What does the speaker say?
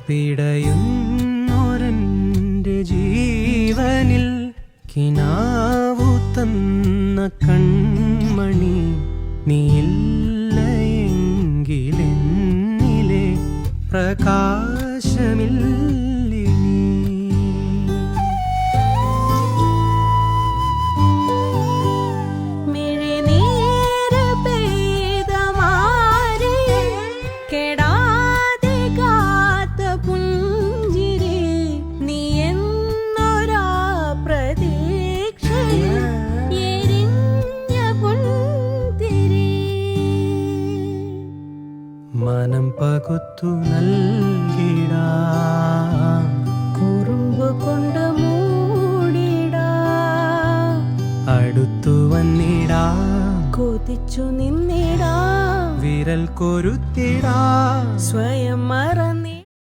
പിടയുന്നൊരെൻ്റെ ജീവനിൽ കിനാവു തന്ന കൺമണി നീയില്ലയെങ്കിലെന്നിലെ പ്രകാശമില്ലിനി. മനം പകുത്തു നൽകിടാം, കുറുമ്പ് കൊണ്ട് മൂടിടാം, അടുത്തു വന്നിടാം, കൊതിച്ചു നിന്നിടാം, വിരൽ കൊരുത്തിടാം, സ്വയം മറന്നു